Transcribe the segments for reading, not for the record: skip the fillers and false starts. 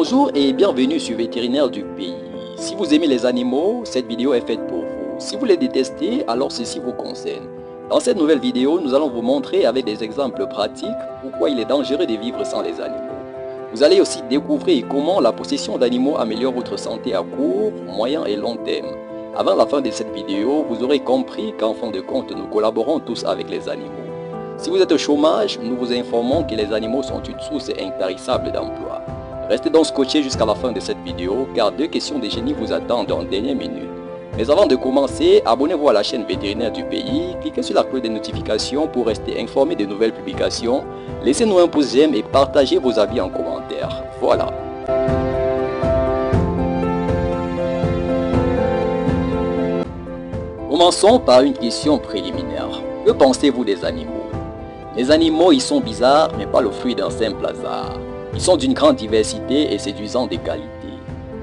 Bonjour et bienvenue sur Vétérinaire du pays. Si vous aimez les animaux, cette vidéo est faite pour vous. Si vous les détestez, alors ceci vous concerne. Dans cette nouvelle vidéo, nous allons vous montrer avec des exemples pratiques pourquoi il est dangereux de vivre sans les animaux. Vous allez aussi découvrir comment la possession d'animaux améliore votre santé à court, moyen et long terme. Avant la fin de cette vidéo, vous aurez compris qu'en fin de compte, nous collaborons tous avec les animaux. Si vous êtes au chômage, nous vous informons que les animaux sont une source intarissable d'emploi. Restez donc scotchés jusqu'à la fin de cette vidéo car deux questions de génie vous attendent en dernière minute. Mais avant de commencer, abonnez-vous à la chaîne Vétérinaire du pays, cliquez sur la cloche des notifications pour rester informé de nouvelles publications, laissez-nous un pouce j'aime et partagez vos avis en commentaire. Voilà. Commençons par une question préliminaire. Que pensez-vous des animaux? Les animaux, ils sont bizarres, mais pas le fruit d'un simple hasard. Ils sont d'une grande diversité et séduisants des qualités.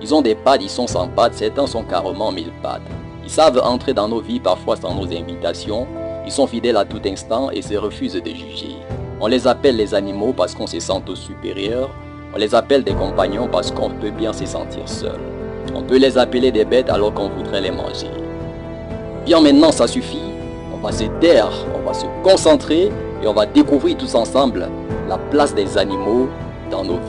Ils ont des pattes, ils sont sans pattes, certains sont carrément mille pattes. Ils savent entrer dans nos vies parfois sans nos invitations. Ils sont fidèles à tout instant et se refusent de juger. On les appelle les animaux parce qu'on se sent au supérieur. On les appelle des compagnons parce qu'on peut bien se sentir seul. On peut les appeler des bêtes alors qu'on voudrait les manger. Bien maintenant, ça suffit. On va se taire, on va se concentrer et on va découvrir tous ensemble la place des animaux dans nos vies.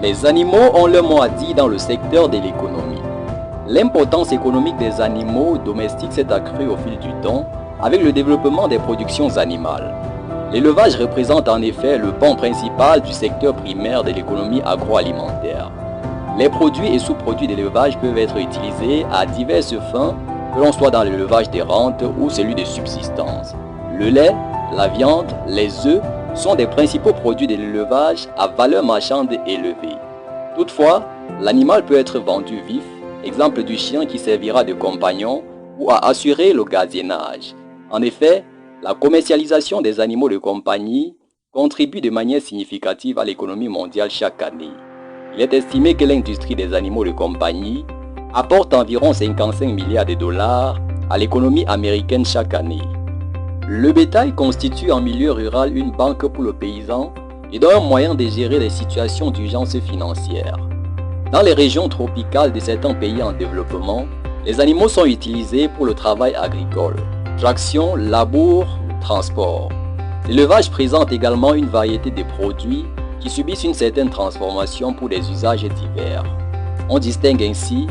Les animaux ont leur mot à dire dans le secteur de l'économie. L'importance économique des animaux domestiques s'est accrue au fil du temps avec le développement des productions animales. L'élevage représente en effet le pan principal du secteur primaire de l'économie agroalimentaire. Les produits et sous-produits d'élevage peuvent être utilisés à diverses fins, que l'on soit dans l'élevage des rentes ou celui de subsistance. Le lait, la viande, les œufs sont des principaux produits de l'élevage à valeur marchande élevée. Toutefois, l'animal peut être vendu vif, exemple du chien qui servira de compagnon ou à assurer le gardiennage. En effet, la commercialisation des animaux de compagnie contribue de manière significative à l'économie mondiale chaque année. Il est estimé que l'industrie des animaux de compagnie apporte environ 55 milliards de dollars à l'économie américaine chaque année. Le bétail constitue en milieu rural une banque pour le paysan et donne un moyen de gérer les situations d'urgence financière. Dans les régions tropicales de certains pays en développement, les animaux sont utilisés pour le travail agricole, traction, labour, transport. L'élevage présente également une variété de produits qui subissent une certaine transformation pour des usages divers. On distingue ainsi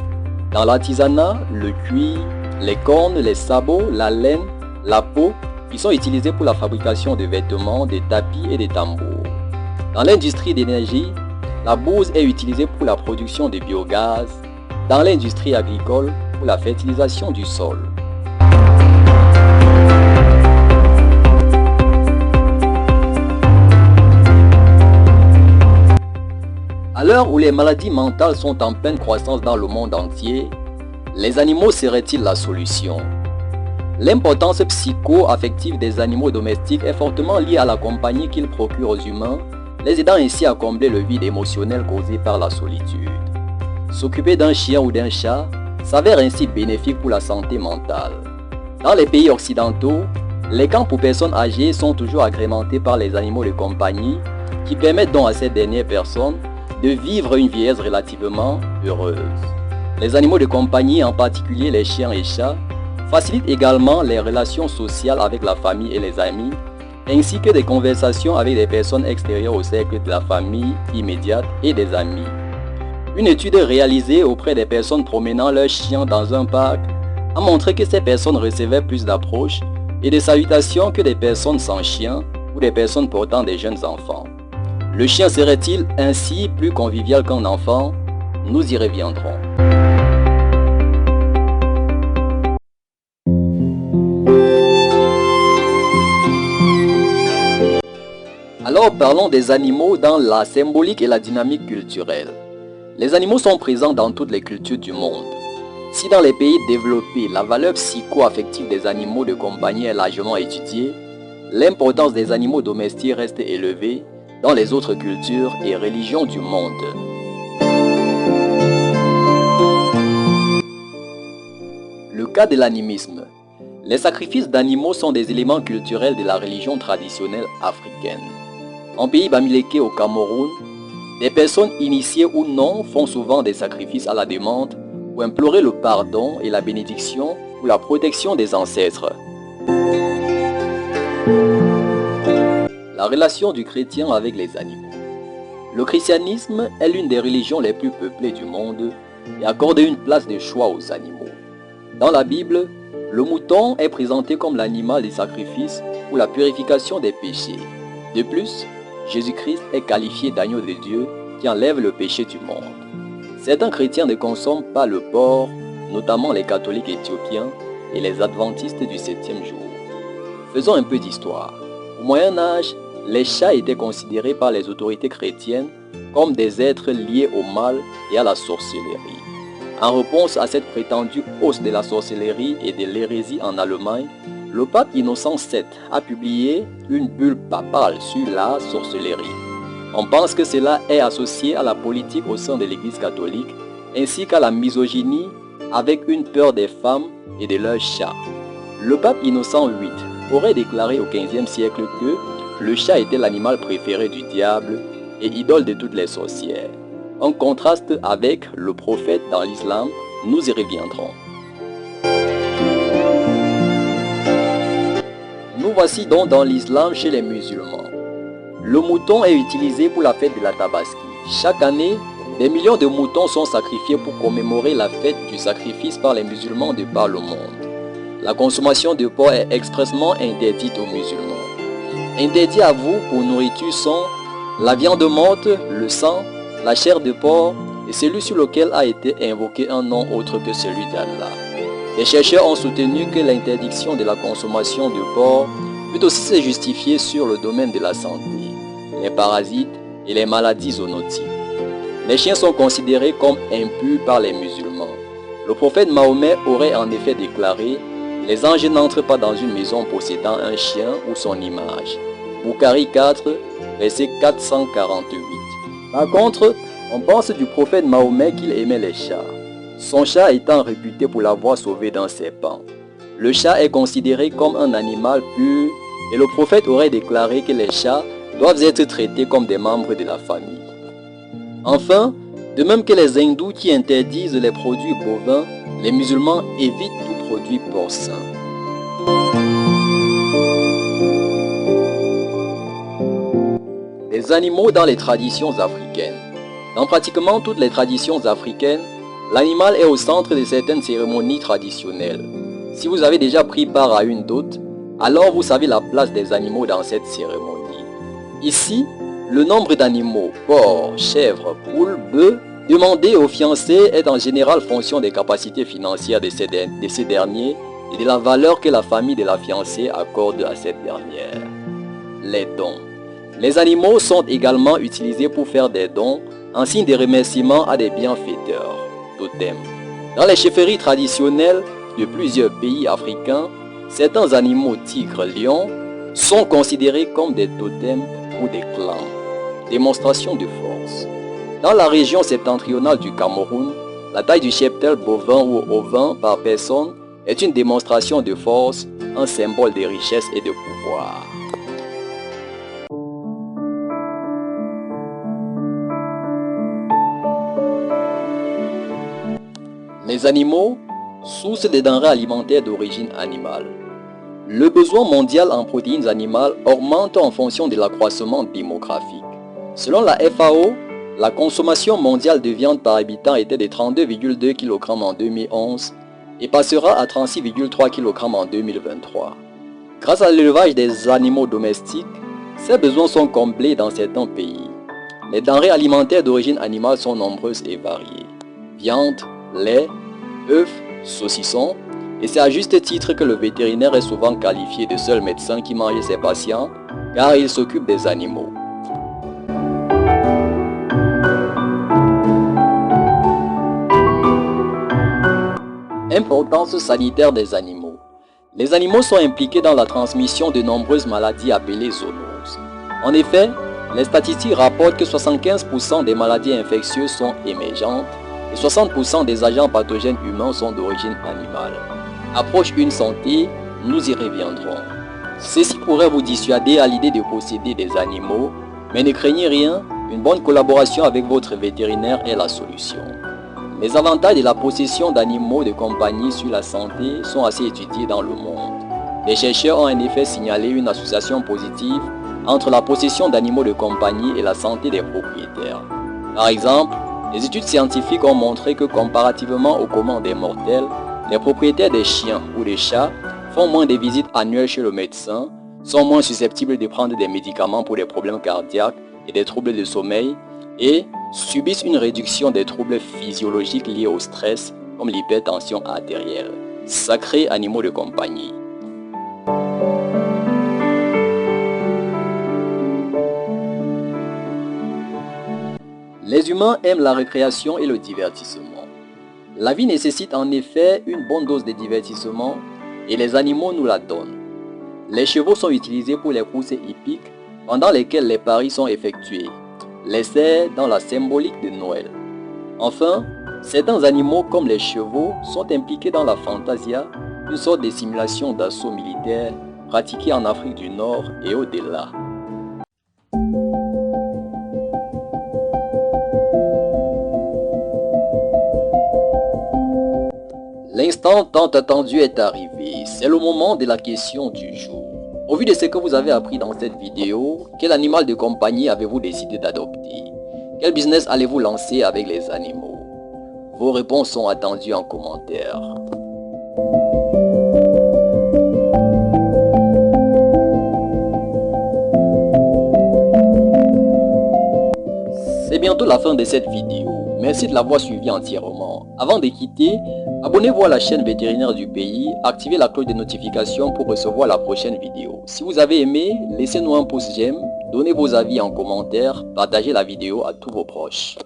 dans l'artisanat, le cuir, les cornes, les sabots, la laine, la peau qui sont utilisés pour la fabrication de vêtements, des tapis et des tambours. Dans l'industrie d'énergie, la bouse est utilisée pour la production de biogaz, dans l'industrie agricole pour la fertilisation du sol. À l'heure où les maladies mentales sont en pleine croissance dans le monde entier, les animaux seraient-ils la solution? L'importance psycho-affective des animaux domestiques est fortement liée à la compagnie qu'ils procurent aux humains, les aidant ainsi à combler le vide émotionnel causé par la solitude. S'occuper d'un chien ou d'un chat s'avère ainsi bénéfique pour la santé mentale. Dans les pays occidentaux, les camps pour personnes âgées sont toujours agrémentés par les animaux de compagnie qui permettent donc à ces dernières personnes de vivre une vieillesse relativement heureuse. Les animaux de compagnie, en particulier les chiens et chats, facilitent également les relations sociales avec la famille et les amis, ainsi que des conversations avec des personnes extérieures au cercle de la famille immédiate et des amis. Une étude réalisée auprès des personnes promenant leurs chiens dans un parc a montré que ces personnes recevaient plus d'approches et de salutations que des personnes sans chien ou des personnes portant des jeunes enfants. Le chien serait-il ainsi plus convivial qu'un enfant? Nous y reviendrons. Alors parlons des animaux dans la symbolique et la dynamique culturelle. Les animaux sont présents dans toutes les cultures du monde. Si dans les pays développés, la valeur psycho-affective des animaux de compagnie est largement étudiée, l'importance des animaux domestiques reste élevée dans les autres cultures et religions du monde. Le cas de l'animisme. Les sacrifices d'animaux sont des éléments culturels de la religion traditionnelle africaine. En pays bamileke au Cameroun, des personnes initiées ou non font souvent des sacrifices à la demande pour implorer le pardon et la bénédiction ou la protection des ancêtres. La relation du chrétien avec les animaux. Le christianisme est l'une des religions les plus peuplées du monde et accorde une place de choix aux animaux. Dans la Bible, le mouton est présenté comme l'animal des sacrifices pour la purification des péchés. De plus, Jésus-Christ est qualifié d'agneau de Dieu qui enlève le péché du monde. Certains chrétiens ne consomment pas le porc, notamment les catholiques éthiopiens et les adventistes du 7e jour. Faisons un peu d'histoire. Au Moyen-Âge, les chats étaient considérés par les autorités chrétiennes comme des êtres liés au mal et à la sorcellerie. En réponse à cette prétendue hausse de la sorcellerie et de l'hérésie en Allemagne, le pape Innocent VII a publié une bulle papale sur la sorcellerie. On pense que cela est associé à la politique au sein de l'Église catholique ainsi qu'à la misogynie avec une peur des femmes et de leurs chats. Le pape Innocent VIII aurait déclaré au XVe siècle que le chat était l'animal préféré du diable et idole de toutes les sorcières. En contraste avec le prophète dans l'islam, nous y reviendrons. Nous voici donc dans l'islam chez les musulmans. Le mouton est utilisé pour la fête de la Tabaski. Chaque année, des millions de moutons sont sacrifiés pour commémorer la fête du sacrifice par les musulmans de par le monde. La consommation de porc est expressément interdite aux musulmans. Interdits à vous pour nourriture sont la viande morte, le sang, la chair de porc et celui sur lequel a été invoqué un nom autre que celui d'Allah. Les chercheurs ont soutenu que l'interdiction de la consommation de porc peut aussi se justifier sur le domaine de la santé, les parasites et les maladies zoonotiques. Les chiens sont considérés comme impurs par les musulmans. Le prophète Mahomet aurait en effet déclaré « Les anges n'entrent pas dans une maison possédant un chien ou son image ». Boukhari 4, verset 448. Par contre, on pense du prophète Mahomet qu'il aimait les chats, son chat étant réputé pour l'avoir sauvé d'un serpent. Le chat est considéré comme un animal pur et le prophète aurait déclaré que les chats doivent être traités comme des membres de la famille. Enfin, de même que les hindous qui interdisent les produits bovins, les musulmans évitent tout produit porcin. Les animaux dans les traditions africaines. Dans pratiquement toutes les traditions africaines, l'animal est au centre de certaines cérémonies traditionnelles. Si vous avez déjà pris part à une dot, alors vous savez la place des animaux dans cette cérémonie. Ici, le nombre d'animaux, porcs, chèvres, poules, bœufs, demandés aux fiancés est en général fonction des capacités financières de ces derniers et de la valeur que la famille de la fiancée accorde à cette dernière. Les dons. Les animaux sont également utilisés pour faire des dons en signe de remerciement à des bienfaiteurs, totems. Dans les chefferies traditionnelles de plusieurs pays africains, certains animaux tigres, lions, sont considérés comme des totems ou des clans, démonstration de force. Dans la région septentrionale du Cameroun, la taille du cheptel bovin ou ovin par personne est une démonstration de force, un symbole de richesse et de pouvoir. Les animaux, source des denrées alimentaires d'origine animale. Le besoin mondial en protéines animales augmente en fonction de l'accroissement démographique. Selon la FAO, la consommation mondiale de viande par habitant était de 32,2 kg en 2011 et passera à 36,3 kg en 2023. Grâce à l'élevage des animaux domestiques, ces besoins sont comblés dans certains pays. Les denrées alimentaires d'origine animale sont nombreuses et variées. Viande, lait, œufs, saucissons, et c'est à juste titre que le vétérinaire est souvent qualifié de seul médecin qui mange ses patients car il s'occupe des animaux. Importance sanitaire des animaux. Les animaux sont impliqués dans la transmission de nombreuses maladies appelées zoonoses. En effet, les statistiques rapportent que 75% des maladies infectieuses sont émergentes et 60% des agents pathogènes humains sont d'origine animale. Approche une santé, Nous y reviendrons. Ceci pourrait vous dissuader à l'idée de posséder des animaux, mais ne craignez rien, une bonne collaboration avec votre vétérinaire est la solution. Les avantages de la possession d'animaux de compagnie sur la santé sont assez étudiés dans le monde. Les chercheurs ont en effet signalé une association positive entre la possession d'animaux de compagnie et la santé des propriétaires. Par exemple, les études scientifiques ont montré que comparativement au commun des mortels, les propriétaires des chiens ou des chats font moins de visites annuelles chez le médecin, sont moins susceptibles de prendre des médicaments pour des problèmes cardiaques et des troubles de sommeil et subissent une réduction des troubles physiologiques liés au stress comme l'hypertension artérielle. Sacrés animaux de compagnie. Les humains aiment la récréation et le divertissement. La vie nécessite en effet une bonne dose de divertissement et les animaux nous la donnent. Les chevaux sont utilisés pour les courses hippiques pendant lesquelles les paris sont effectués, les cerfs dans la symbolique de Noël. Enfin, certains animaux comme les chevaux sont impliqués dans la fantasia, une sorte de simulation d'assaut militaire pratiquée en Afrique du Nord et au-delà. L'instant tant attendu est arrivé, c'est le moment de la question du jour. Au vu de ce que vous avez appris dans cette vidéo, quel animal de compagnie avez-vous décidé d'adopter? Quel business allez-vous lancer avec les animaux? Vos réponses sont attendues en commentaire. C'est bientôt la fin de cette vidéo. Merci de l'avoir suivi entièrement. Avant de quitter, abonnez-vous à la chaîne vétérinaire du pays, activez la cloche de notification pour recevoir la prochaine vidéo. Si vous avez aimé, laissez-nous un pouce j'aime, donnez vos avis en commentaire, partagez la vidéo à tous vos proches.